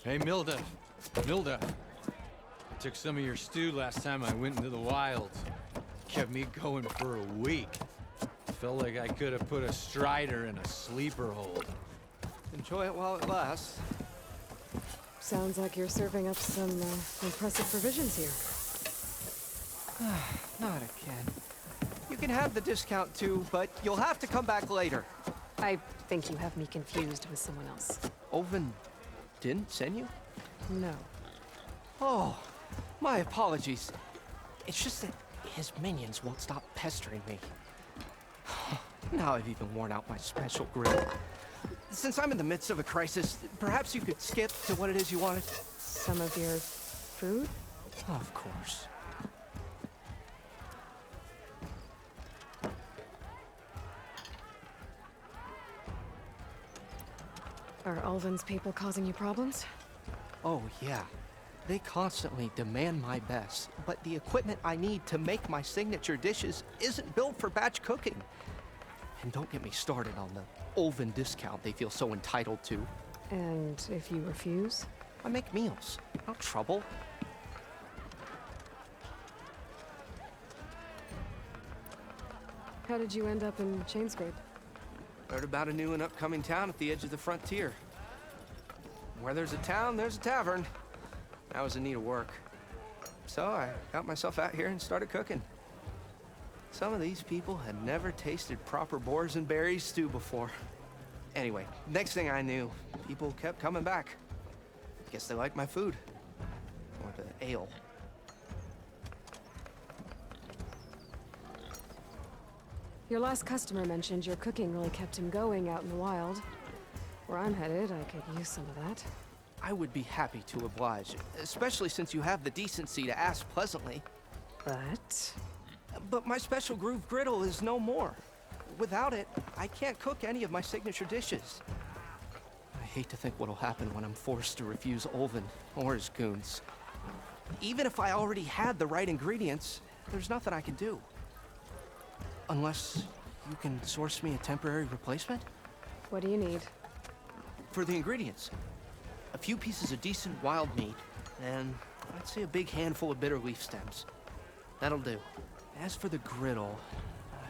Hey, Milda. I took some of your stew last time I went into the wilds. Kept me going for a week. Felt like I could have put a strider in a sleeper hold. Enjoy it while it lasts. Sounds like you're serving up some impressive provisions here. Not again. You can have the discount too, but you'll have to come back later. I think you have me confused with someone else. Oven didn't send you? No. Oh, my apologies. It's just that his minions won't stop pestering me. Now I've even worn out my special grill. Since I'm in the midst of a crisis, perhaps you could skip to what it is you wanted? Some of your food? Of course. Are Ulvin's people causing you problems? Oh, yeah. They constantly demand my best, but the equipment I need to make my signature dishes isn't built for batch cooking. And don't get me started on the Ulvin discount they feel so entitled to. And if you refuse? I make meals, no trouble. How did you end up in Chainscrape? Heard about a new and upcoming town at the edge of the frontier. Where there's a town, there's a tavern. I was in need of work. So I got myself out here and started cooking. Some of these people had never tasted proper boars and berries stew before. Anyway, next thing I knew, people kept coming back. Guess they liked my food. Or the ale. Your last customer mentioned your cooking really kept him going out in the wild. Where I'm headed, I could use some of that. I would be happy to oblige, especially since you have the decency to ask pleasantly. But my special groove griddle is no more. Without it, I can't cook any of my signature dishes. I hate to think what'll happen when I'm forced to refuse Ulvin or his goons. Even if I already had the right ingredients, there's nothing I can do. Unless you can source me a temporary replacement? What do you need? For the ingredients, a few pieces of decent wild meat, and I'd say a big handful of bitter leaf stems. That'll do. As for the griddle,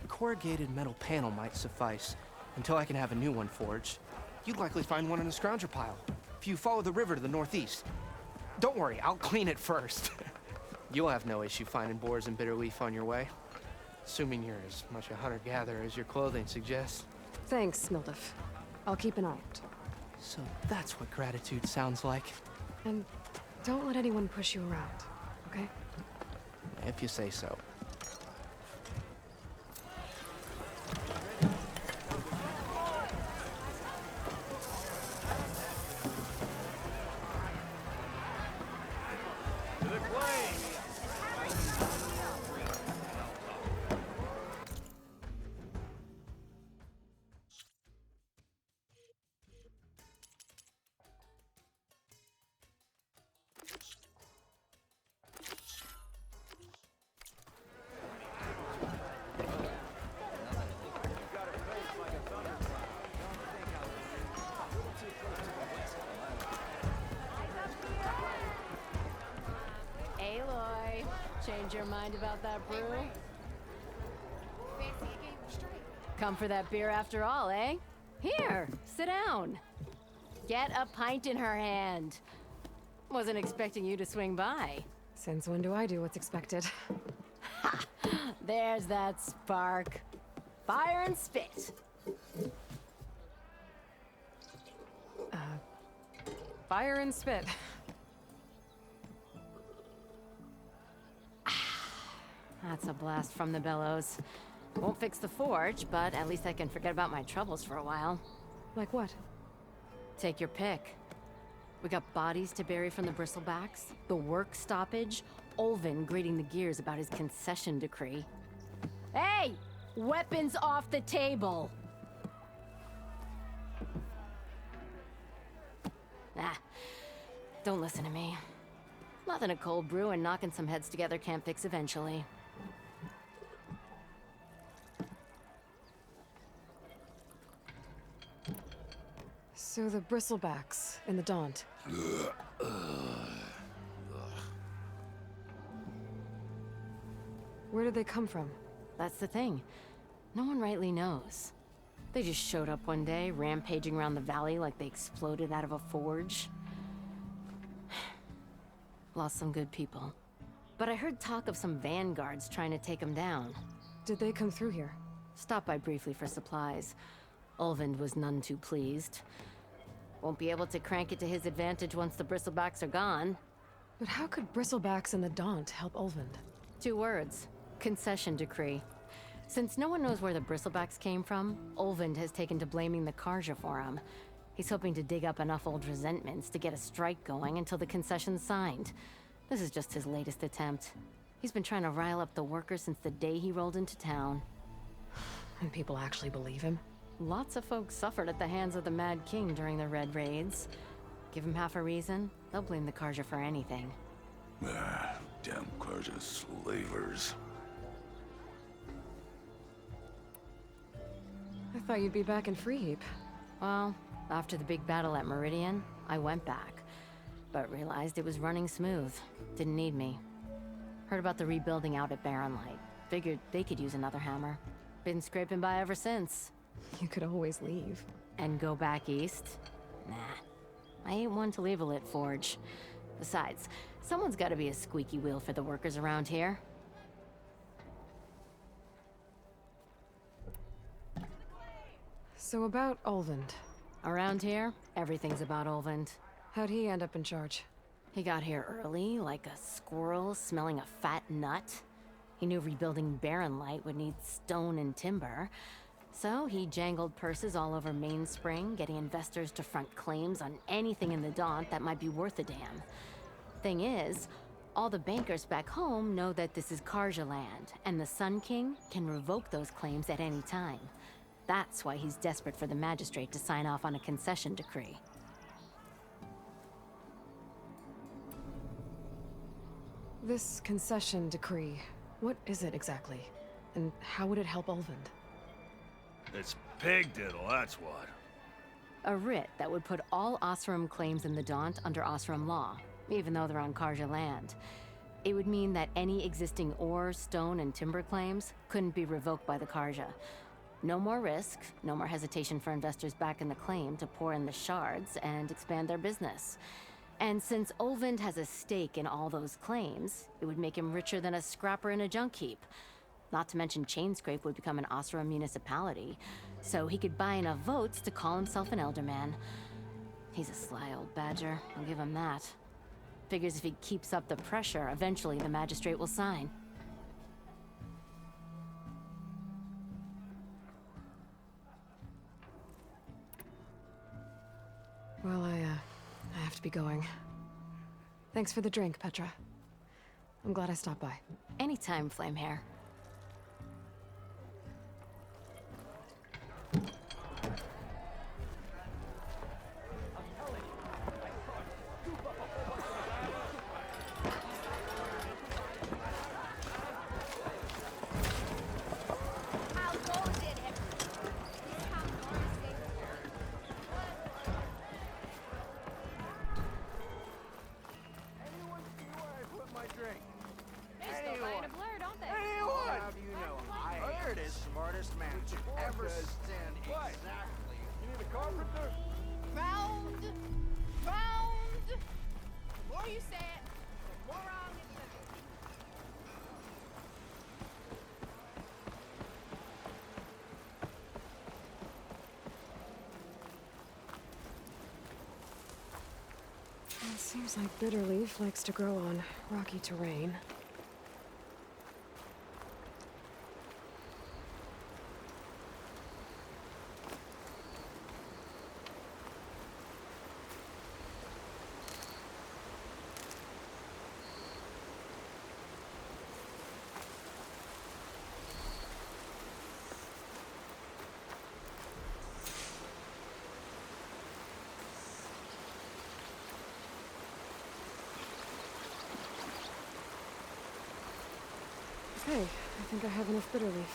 a corrugated metal panel might suffice until I can have a new one forged. You'd likely find one in a scrounger pile if you follow the river to the northeast. Don't worry, I'll clean it first. You'll have no issue finding boars and bitter leaf on your way. Assuming you're as much a hunter-gatherer as your clothing suggests. Thanks, Mildif. I'll keep an eye out. So that's what gratitude sounds like. And don't let anyone push you around, okay? If you say so. Aloy, change your mind about that brew? Come for that beer after all, eh? Here, sit down. Get a pint in her hand. Wasn't expecting you to swing by. Since when do I do what's expected? Ha! There's that spark. Fire and spit. Fire and spit. That's a blast from the bellows. Won't fix the forge, but at least I can forget about my troubles for a while. Like what? Take your pick. We got bodies to bury from the bristlebacks, the work stoppage, Ulvin grating the gears about his concession decree. Hey! Weapons off the table! Ah, don't listen to me. Nothing a cold brew and knocking some heads together can't fix eventually. So the bristlebacks in the Daunt. Where did they come from? That's the thing. No one rightly knows. They just showed up one day, rampaging around the valley like they exploded out of a forge. Lost some good people. But I heard talk of some vanguards trying to take them down. Did they come through here? Stopped by briefly for supplies. Ulvund was none too pleased. Won't be able to crank it to his advantage once the bristlebacks are gone. But how could bristlebacks in the Daunt help Ulvund? 2 words. Concession decree. Since no one knows where the bristlebacks came from, Ulvund has taken to blaming the Karja for him. He's hoping to dig up enough old resentments to get a strike going until the concession's signed. This is just his latest attempt. He's been trying to rile up the workers since the day he rolled into town. And people actually believe him? Lots of folks suffered at the hands of the Mad King during the Red Raids. Give him half a reason, they'll blame the Karja for anything. Damn Karja slavers. I thought you'd be back in Freeheap. Well, after the big battle at Meridian, I went back. But realized it was running smooth. Didn't need me. Heard about the rebuilding out at Barren Light. Figured they could use another hammer. Been scraping by ever since. You could always leave. And go back east? Nah. I ain't one to leave a lit forge. Besides, someone's gotta be a squeaky wheel for the workers around here. So about Ulvund. Around here, everything's about Ulvund. How'd he end up in charge? He got here early, like a squirrel smelling a fat nut. He knew rebuilding Barren Light would need stone and timber. So he jangled purses all over Mainspring, getting investors to front claims on anything in the Daunt that might be worth a damn. Thing is, all the bankers back home know that this is Karja land, and the Sun King can revoke those claims at any time. That's why he's desperate for the magistrate to sign off on a concession decree. This concession decree, what is it exactly? And how would it help Ulvund? It's pig diddle, that's what. A writ that would put all Osram claims in the Daunt under Osram law, even though they're on Karja land. It would mean that any existing ore, stone, and timber claims couldn't be revoked by the Karja. No more risk, no more hesitation for investors back in the claim to pour in the shards and expand their business. And since Ulvund has a stake in all those claims, it would make him richer than a scrapper in a junk heap. Not to mention Chainscrape would become an Osram municipality, so he could buy enough votes to call himself an elderman. He's a sly old badger, I'll give him that. Figures if he keeps up the pressure, eventually the magistrate will sign. Well, I have to be going. Thanks for the drink, Petra. I'm glad I stopped by. Anytime, Flamehair. Smartest man to ever stand exactly. You need a carpenter? Found! The more you say it, the more wrong it is. It seems like Bitterleaf likes to grow on rocky terrain. Okay, I think I have enough Bitterleaf.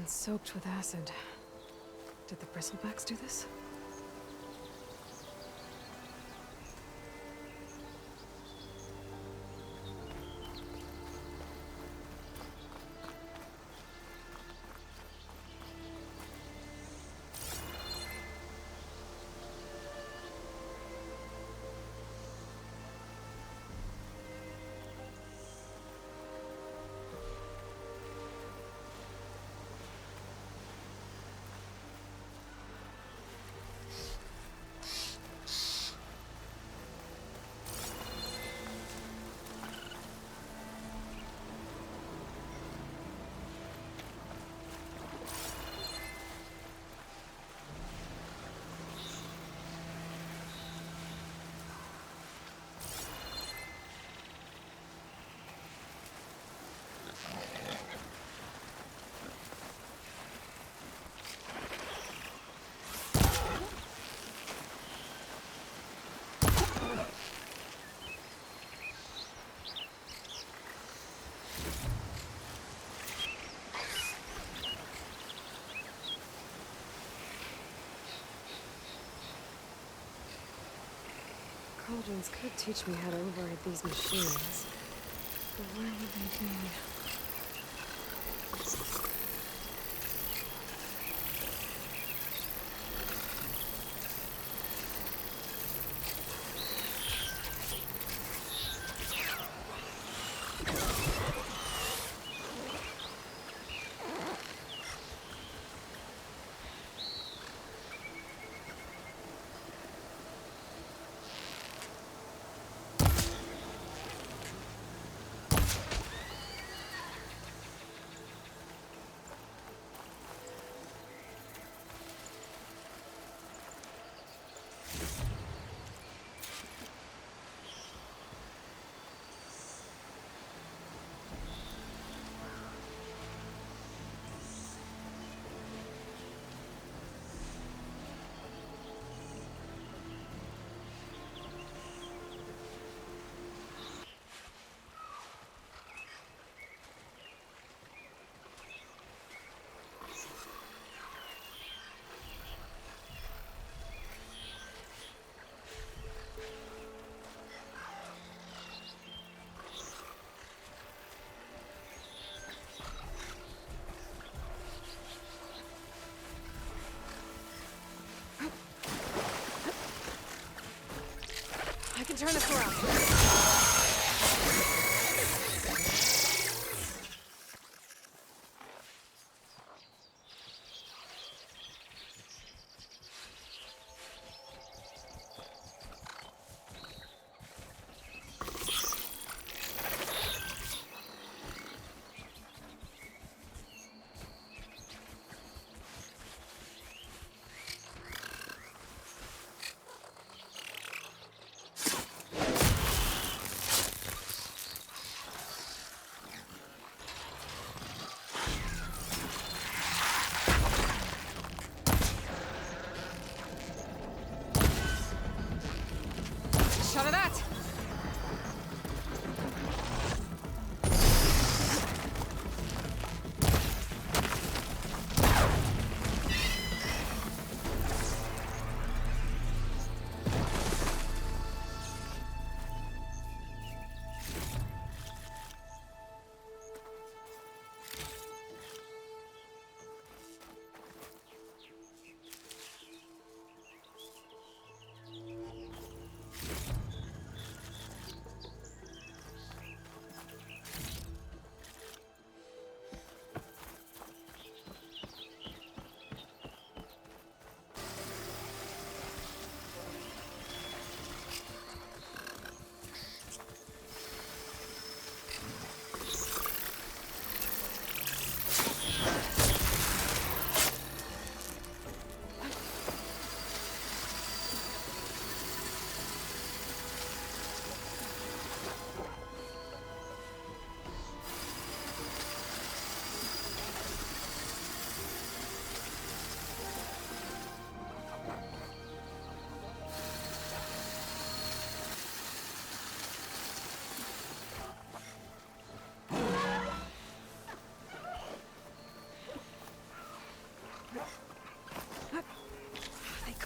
Cauldron's soaked with acid. Did the bristlebacks do this? Cauldrons could teach me how to override these machines. But where would they be?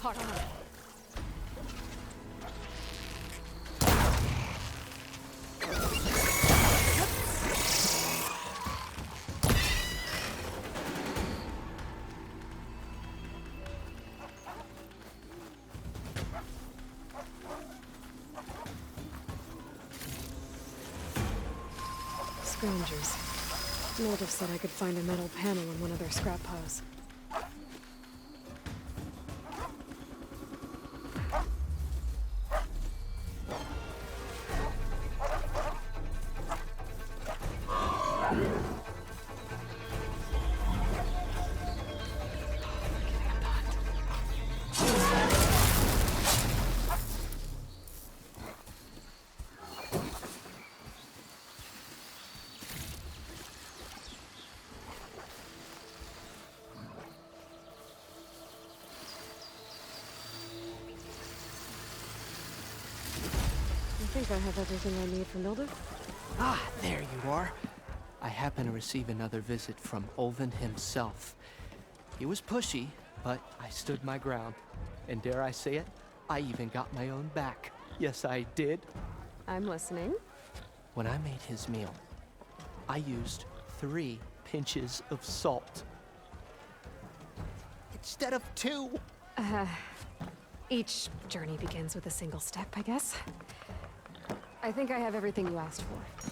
caught on. Scroungers. Motive said I could find a metal panel in one of their scrap piles. I think I have everything I need for Milda. Ah, there you are. I happen to receive another visit from Olvin himself. He was pushy, but I stood my ground. And dare I say it, I even got my own back. Yes, I did. I'm listening. When I made his meal, I used 3 pinches of salt. Instead of 2. Each journey begins with a single step, I guess. I think I have everything you asked for.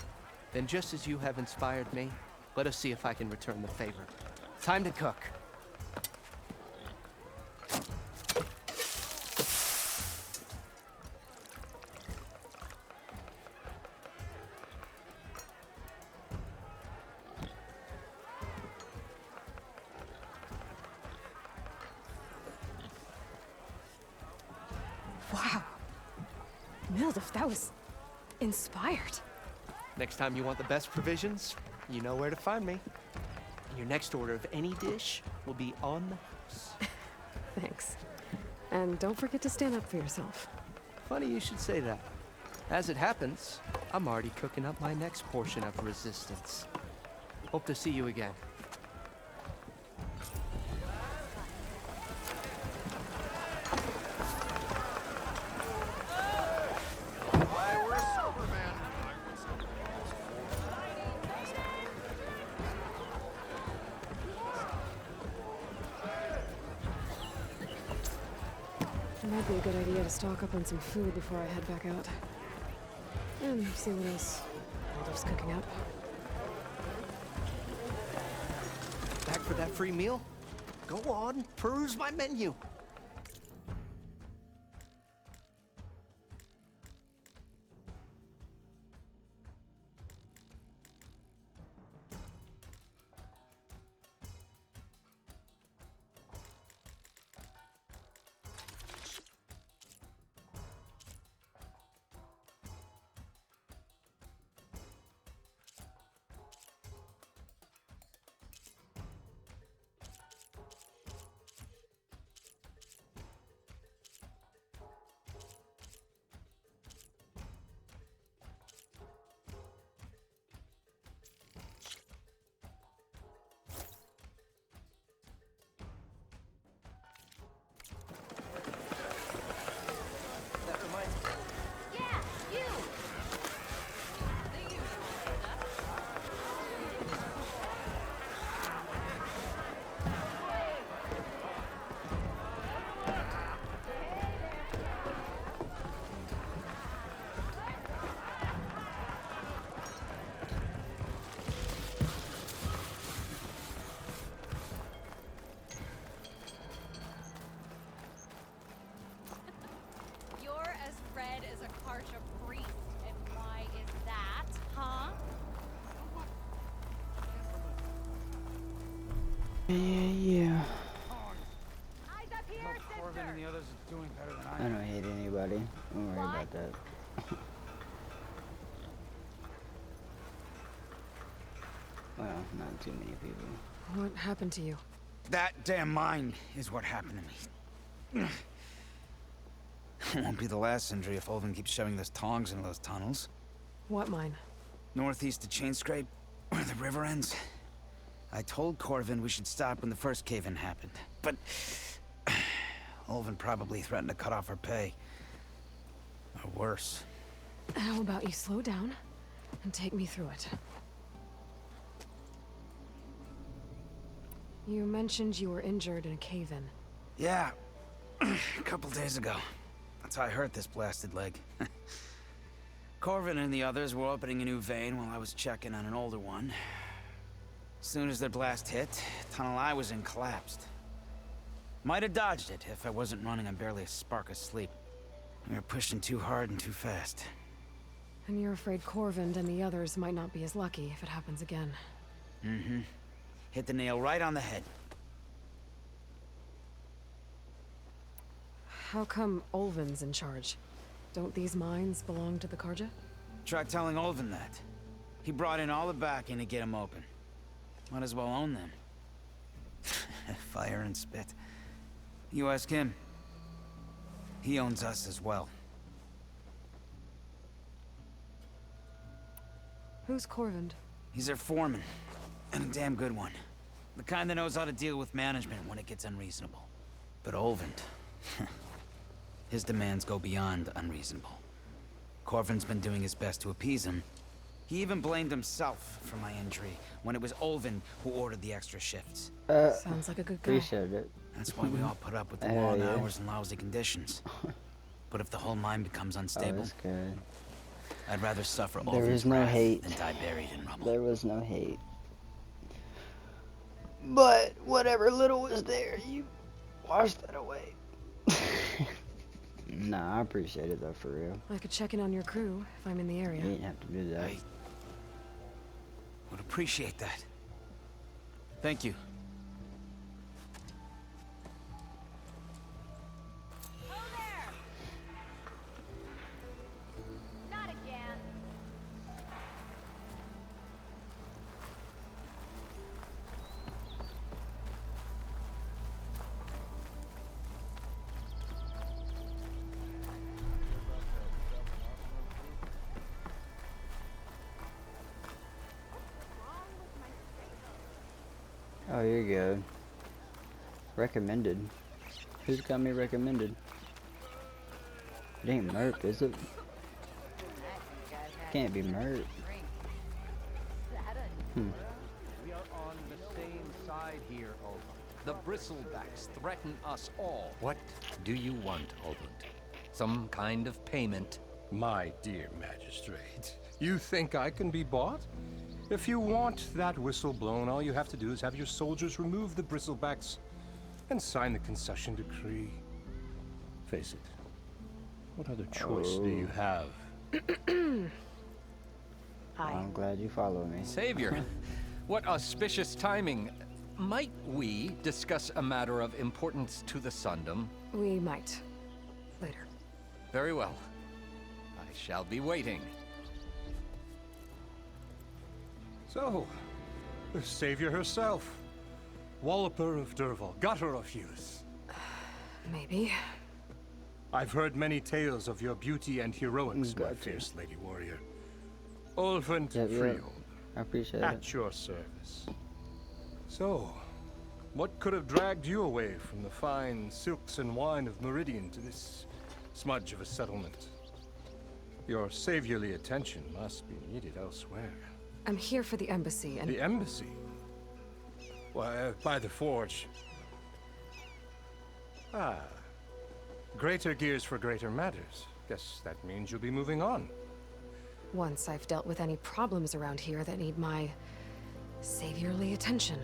Then just as you have inspired me, let us see if I can return the favor. Time to cook. Wow. Milda, that was inspired. Next time you want the best provisions, you know where to find me. And your next order of any dish will be on the house. Thanks. And don't forget to stand up for yourself. Funny you should say that. As it happens, I'm already cooking up my next portion of resistance. Hope to see you again. Why, we're Superman. It might be a good idea to stock up on some food before I head back out. And see what else Milda's cooking up. Back for that free meal? Go on, peruse my menu. Yeah, you! You're as red as a Karja priest, and why is that, huh? Yeah. Eyes up here, Corbin and the sister! others are doing better than I don't hate anybody. Don't worry What? about that. Well, not too many people. What happened to you? That damn mine is what happened to me. It won't be the last injury if Olvin keeps shoving those tongs into those tunnels. What mine? Northeast of Chain Scrape, where the river ends. I told Corvin we should stop when the first cave-in happened, but Olvin probably threatened to cut off her pay. Or worse. How about you slow down and take me through it? You mentioned you were injured in a cave-in. Yeah, a couple days ago. That's how I hurt this blasted leg. Corvin and the others were opening a new vein while I was checking on an older one. As soon as their blast hit, the tunnel I was in collapsed. Might have dodged it if I wasn't running on barely a spark of sleep. We were pushing too hard and too fast. And you're afraid Corvind and the others might not be as lucky if it happens again. Mm-hmm. Hit the nail right on the head. How come Olvin's in charge? Don't these mines belong to the Karja? Try telling Olvin that. He brought in all the backing to get them open. Might as well own them. Fire and spit. You ask him. He owns us as well. Who's Corvind? He's their foreman. And a damn good one. The kind that knows how to deal with management when it gets unreasonable. But Olvind... his demands go beyond unreasonable. Corvin's been doing his best to appease him. He even blamed himself for my injury when it was Olvin who ordered the extra shifts. Sounds like a good guy. Appreciate it. That's why we all put up with the Hell long yeah. hours and lousy conditions. But if the whole mine becomes Oh, unstable, that's good. I'd rather suffer There Olvin's is no wrath hate. than die buried in rubble. There was no hate. But whatever little was there, you washed that away. Nah, I appreciate it though, for real. I could check in on your crew if I'm in the area. You didn't have to do that. I would appreciate that. Thank you. Oh, there! Not again. Oh, you're good. Recommended. Who's got me recommended? It ain't Merc, is it? Can't be Merc. We are on the same side here, Olvin. The bristlebacks threaten us all. What do you want, Olvin? Some kind of payment? My dear magistrate, you think I can be bought? If you want that whistle blown, all you have to do is have your soldiers remove the bristlebacks and sign the concession decree. Face it, what other choice do you have? I'm glad you follow me. Savior, what auspicious timing. Might we discuss a matter of importance to the Sundom? We might. Later. Very well. I shall be waiting. So, the savior herself, Walloper of Derval, gutter of youth. Maybe. I've heard many tales of your beauty and heroics, my fierce lady warrior. Olvin Yep, yep. Freehold, I appreciate it. at your service. So, what could have dragged you away from the fine silks and wine of Meridian to this smudge of a settlement? Your saviorly attention must be needed elsewhere. I'm here for the embassy and... The embassy? Why, by the forge. Ah. Greater gears for greater matters. Guess that means you'll be moving on. Once I've dealt with any problems around here that need my... saviorly attention.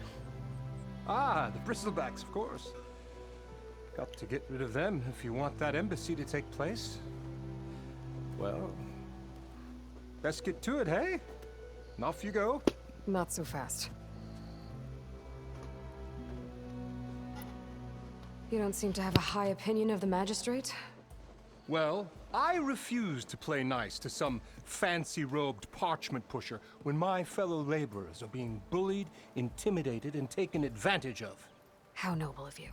Ah, the bristlebacks, of course. Got to get rid of them if you want that embassy to take place. Well, let's get to it, hey? And off you go. Not so fast. You don't seem to have a high opinion of the magistrate? Well, I refuse to play nice to some fancy-robed parchment pusher when my fellow laborers are being bullied, intimidated, and taken advantage of. How noble of you.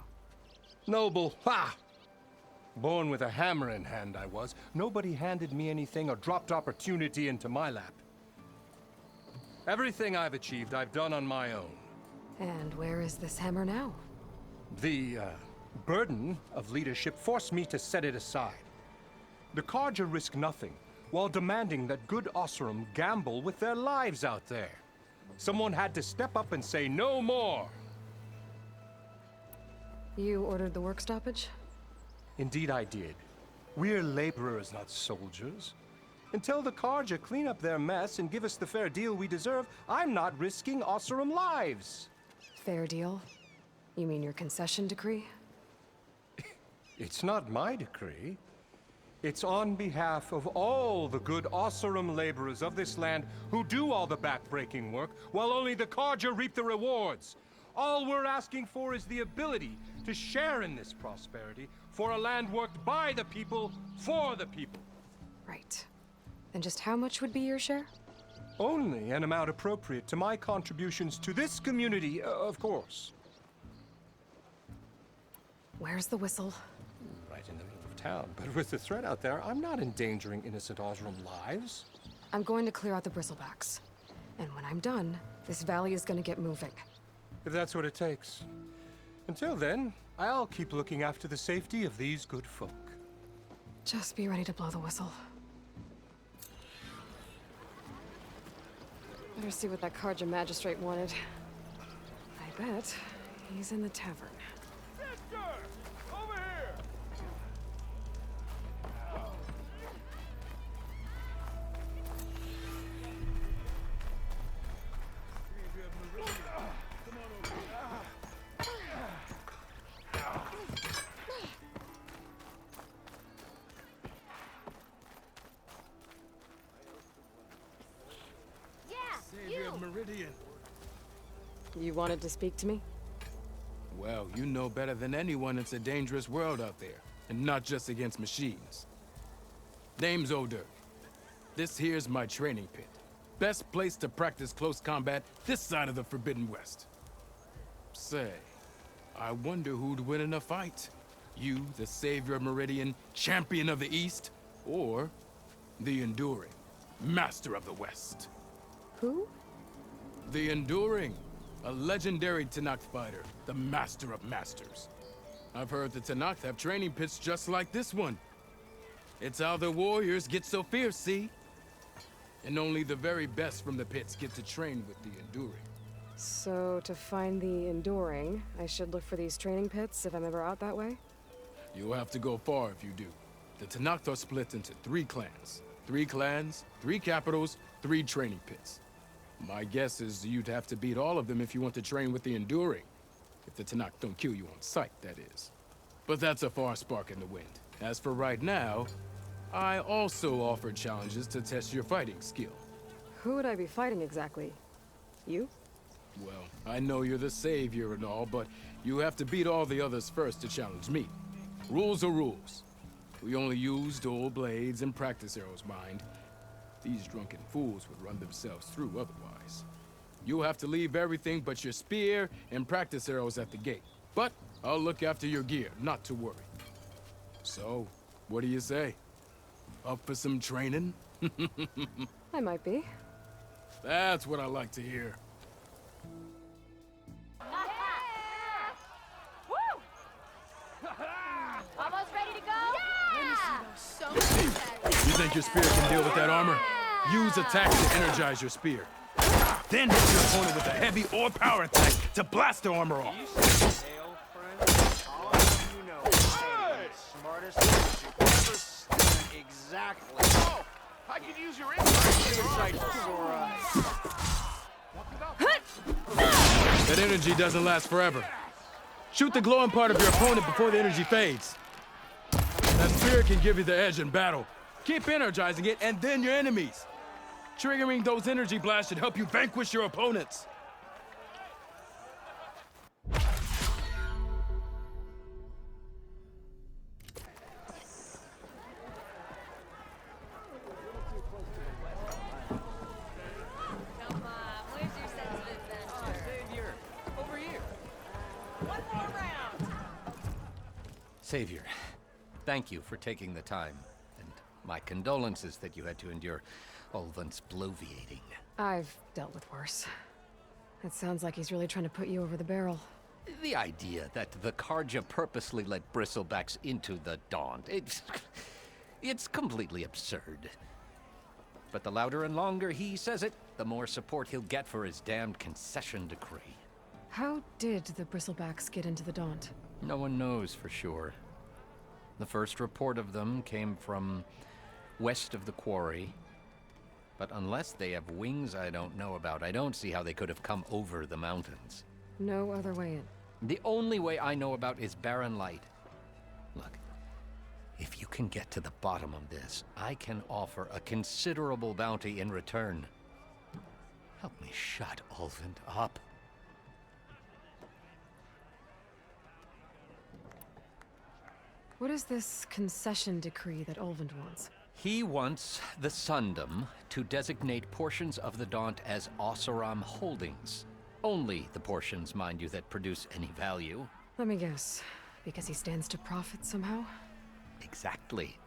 Noble, ha! Born with a hammer in hand, I was. Nobody handed me anything or dropped opportunity into my lap. Everything I've achieved, I've done on my own. And where is this hammer now? The, burden of leadership forced me to set it aside. The Carja risk nothing, while demanding that good Osram gamble with their lives out there. Someone had to step up and say no more. You ordered the work stoppage? Indeed I did. We're laborers, not soldiers. Until the Carja clean up their mess and give us the fair deal we deserve, I'm not risking Osram lives. Fair deal? You mean your concession decree? It's not my decree. It's on behalf of all the good Osram laborers of this land who do all the backbreaking work, while only the Carja reap the rewards. All we're asking for is the ability to share in this prosperity for a land worked by the people, for the people. Right. And just how much would be your share? Only an amount appropriate to my contributions to this community, of course. Where's the whistle? Right in the middle of town. But with the threat out there, I'm not endangering innocent Osram lives. I'm going to clear out the bristlebacks. And when I'm done, this valley is going to get moving. If that's what it takes. Until then, I'll keep looking after the safety of these good folk. Just be ready to blow the whistle. Better see what that Carja magistrate wanted. I bet he's in the tavern. Sister! Over here! Meridian. You wanted to speak to me? Well, you know better than anyone it's a dangerous world out there, and not just against machines. Name's Oder. This here's my training pit. Best place to practice close combat this side of the Forbidden West. Say, I wonder who'd win in a fight. You, the savior of Meridian, champion of the East, or the Enduring, master of the West. Who? The Enduring, a legendary Tenakth fighter, the master of masters. I've heard the Tenakth have training pits just like this one. It's how the warriors get so fierce, see? And only the very best from the pits get to train with the Enduring. So, to find the Enduring, I should look for these training pits if I'm ever out that way? You'll have to go far if you do. The Tenakth are split into 3 clans. 3 clans, 3 capitals, 3 training pits. My guess is you'd have to beat all of them if you want to train with the Enduring. If the Tenakth don't kill you on sight, that is. But that's a far spark in the wind. As for right now, I also offer challenges to test your fighting skill. Who would I be fighting exactly? You? Well, I know you're the savior and all, but you have to beat all the others first to challenge me. Rules are rules. We only use dual blades and practice arrows, mind. These drunken fools would run themselves through otherwise. You'll have to leave everything but your spear and practice arrows at the gate. But I'll look after your gear, not to worry. So, what do you say? Up for some training? I might be. That's what I like to hear. Almost ready to go? Yeah! So You think your spear can deal with that armor? Use attack to energize your spear. Then hit your opponent with a heavy or power attack to blast their armor off. Exactly. Oh, I could use your insight That energy doesn't last forever. Shoot the glowing part of your opponent before the energy fades. That spear can give you the edge in battle. Keep energizing it, and then your enemies. Triggering those energy blasts should help you vanquish your opponents. Come on, where's your sense of adventure? Savior, over here. One more round! Savior, thank you for taking the time, and my condolences that you had to endure Ulvin's bloviating. I've dealt with worse. It sounds like he's really trying to put you over the barrel. The idea that the Karja purposely let bristlebacks into the Daunt, it's completely absurd. But the louder and longer he says it, the more support he'll get for his damned concession decree. How did the bristlebacks get into the Daunt? No one knows for sure. The first report of them came from west of the quarry. But unless they have wings I don't know about, I don't see how they could have come over the mountains. No other way in. The only way I know about is barren light. Look, if you can get to the bottom of this, I can offer a considerable bounty in return. Help me shut Ulvund up. What is this concession decree that Ulvund wants? He wants the Sundom to designate portions of the Daunt as Oseram holdings. Only the portions, mind you, that produce any value. Let me guess. Because he stands to profit somehow? Exactly.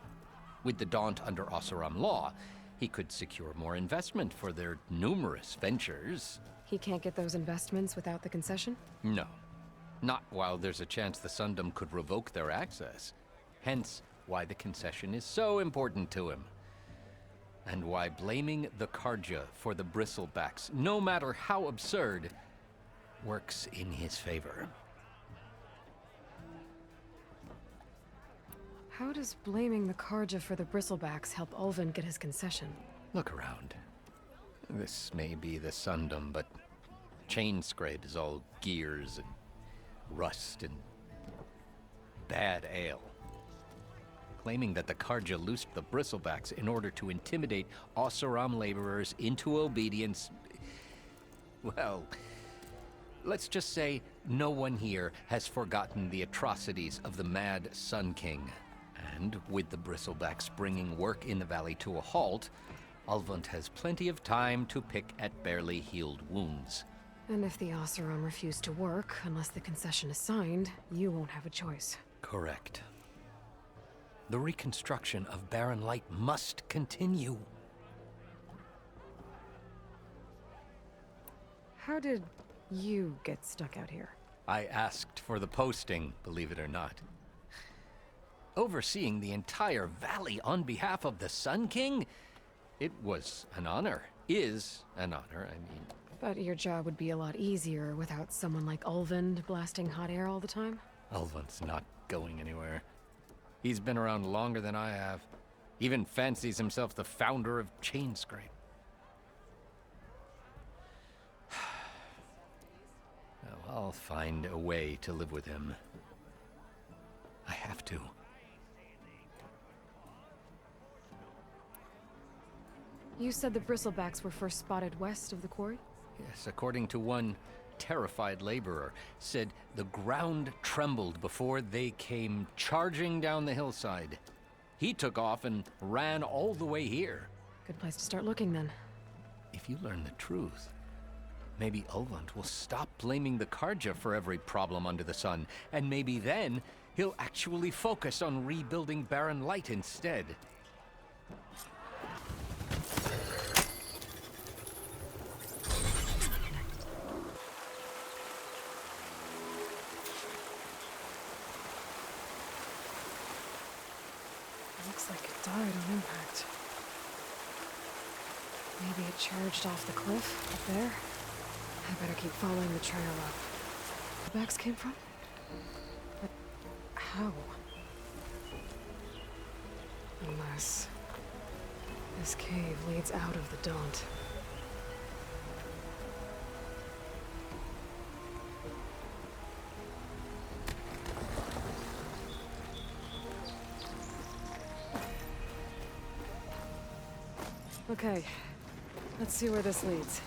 With the Daunt under Oseram law, he could secure more investment for their numerous ventures. He can't get those investments without the concession? No. Not while there's a chance the Sundom could revoke their access. Hence, why the concession is so important to him. And why blaming the Karja for the bristlebacks, no matter how absurd, works in his favor. How does blaming the Karja for the bristlebacks help Ulvund get his concession? Look around. This may be the Sundom, but Chainscrape is all gears and rust and bad ale. Claiming that the Karja loosed the bristlebacks in order to intimidate Oseram laborers into obedience. Well, let's just say no one here has forgotten the atrocities of the Mad Sun King. And with the bristlebacks bringing work in the valley to a halt, Ulvund has plenty of time to pick at barely healed wounds. And if the Oseram refuse to work, unless the concession is signed, you won't have a choice. Correct. The reconstruction of Barren Light must continue. How did you get stuck out here? I asked for the posting, believe it or not. Overseeing the entire valley on behalf of the Sun King? It was an honor. Is an honor, I mean. But your job would be a lot easier without someone like Ulvund blasting hot air all the time? Ulvund's not going anywhere. He's been around longer than I have. Even fancies himself the founder of Chainscrape. Well, I'll find a way to live with him. I have to. You said the bristlebacks were first spotted west of the quarry? Yes, according to one terrified laborer, said the ground trembled before they came charging down the hillside. He took off and ran all the way here. Good place to start looking, then. If you learn the truth, maybe Ulvund will stop blaming the Karja for every problem under the sun, and maybe then he'll actually focus on rebuilding Barren Light instead. Looks like it died on impact. Maybe it charged off the cliff up there. I better keep following the trail up. The backs came from? But how? Unless this cave leads out of the Daunt. Okay, let's see where this leads.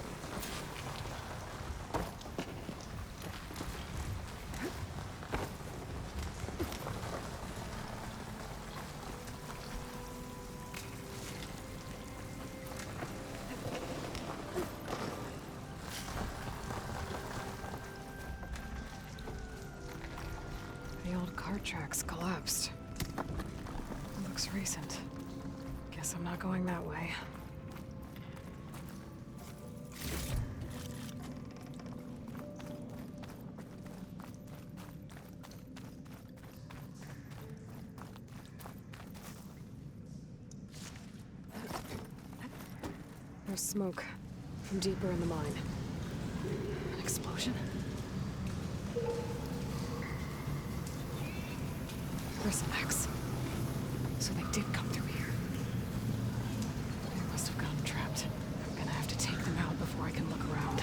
The old cart tracks collapsed. It looks recent. Guess I'm not going that way. There's smoke from deeper in the mine. An explosion? Bristlebacks. So they did come through here. They must have gotten trapped. I'm gonna have to take them out before I can look around.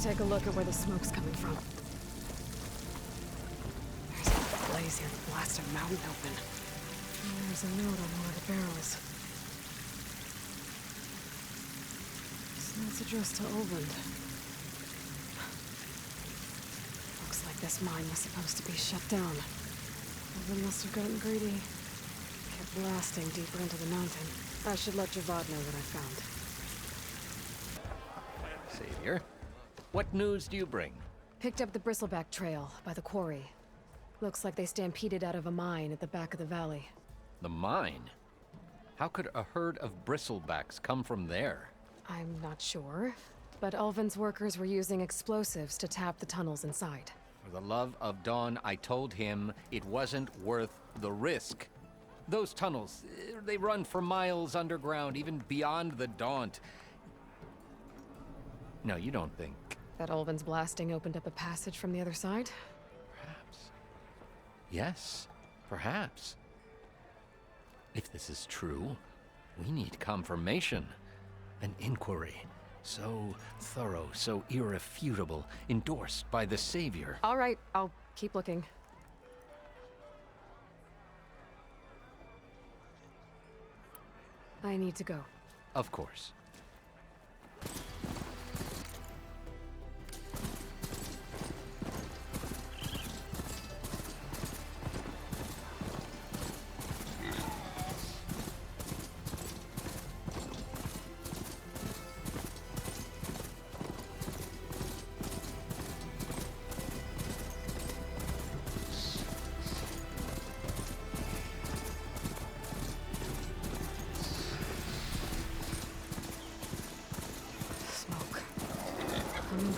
Take a look at where the smoke's coming from. There's a blaze here that blasted a mountain open. And there's a note on one of the barrels. So it's addressed to Oland. Looks like this mine was supposed to be shut down. Oland must have gotten greedy. Kept blasting deeper into the mountain. I should let Javad know what I found. Savior, what news do you bring? Picked up the Bristleback trail by the quarry. Looks like they stampeded out of a mine at the back of the valley. The mine? How could a herd of bristlebacks come from there? I'm not sure, but Ulvin's workers were using explosives to tap the tunnels inside. For the love of Dawn, I told him it wasn't worth the risk. Those tunnels, they run for miles underground, even beyond the Daunt. No, you don't think... That Ulvin's blasting opened up a passage from the other side? Perhaps. Yes, perhaps. If this is true, we need confirmation. An inquiry. So thorough, so irrefutable, endorsed by the Savior. All right, I'll keep looking. I need to go. Of course.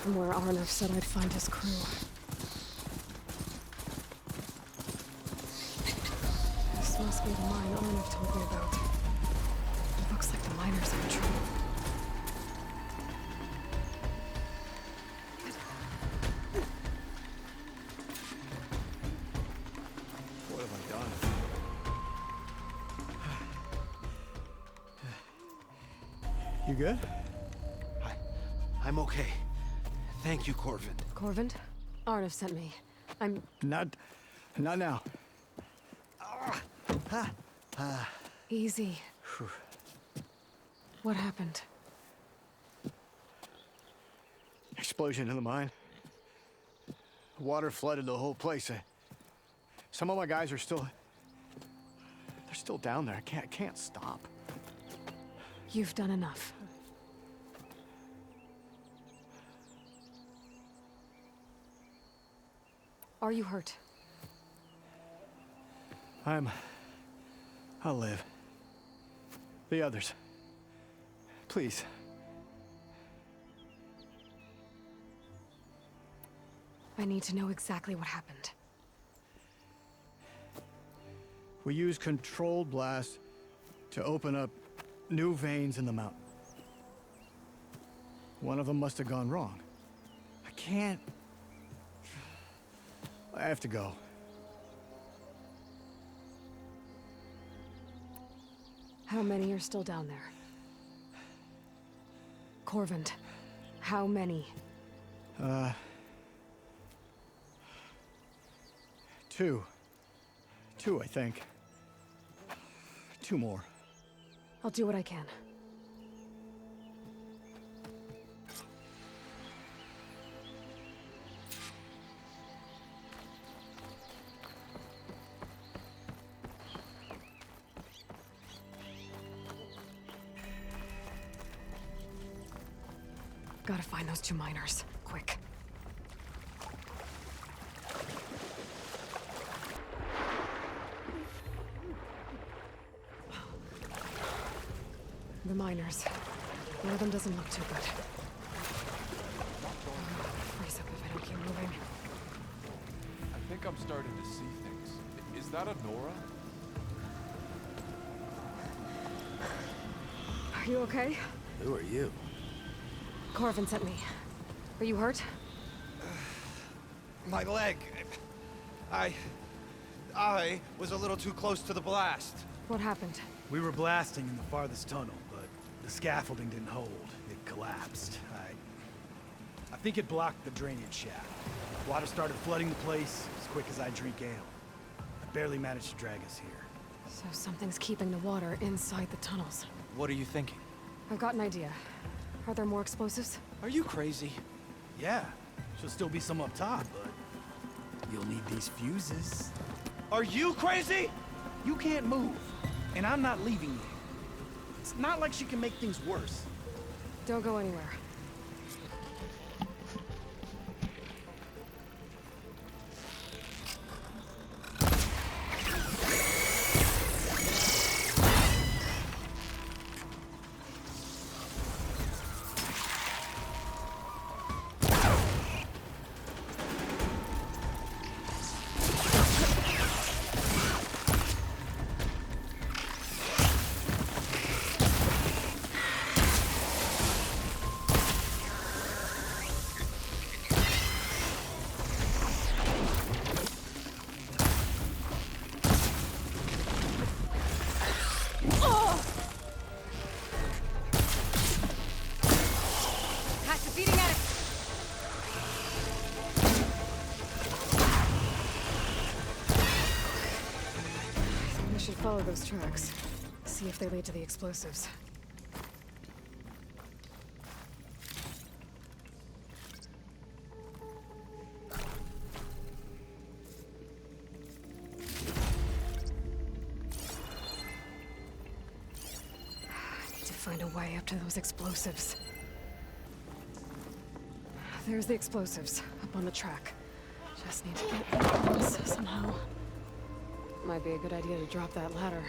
From where Arnav said I'd find his crew. This must be the mine Arnav told me about. It looks like the miners are in trouble. What have I done? You good? I'm okay. Thank you, Corvin. Corvin? Arnav sent me. I'm... Not now. Easy. What happened? Explosion in the mine. Water flooded the whole place. Some of my guys are still... They're still down there. I can't stop. You've done enough. Are you hurt? I'm I'll live. The others. Please. I need to know exactly what happened. We used controlled blast to open up new veins in the mountain. One of them must have gone wrong. I can't... I have to go. How many are still down there? Corvin, how many? Two. Two, I think. Two more. I'll do what I can. Gotta find those two miners. Quick. The miners. One of them doesn't look too good. Freeze up if I don't keep moving. I think I'm starting to see things. Is that a Nora? Are you okay? Who are you? Corvin sent me. Are you hurt? My leg. I was a little too close to the blast. What happened? We were blasting in the farthest tunnel, but the scaffolding didn't hold. It collapsed. I think it blocked the drainage shaft. Water started flooding the place as quick as I drink ale. I barely managed to drag us here. So something's keeping the water inside the tunnels. What are you thinking? I've got an idea. Are there more explosives? Are you crazy? Yeah, should still be some up top, but you'll need these fuses. Are you crazy? You can't move, and I'm not leaving you. It's not like she can make things worse. Don't go anywhere. Follow those tracks. See if they lead to the explosives. I need to find a way up to those explosives. There's the explosives, up on the track. Just need to get across somehow. Might be a good idea to drop that ladder.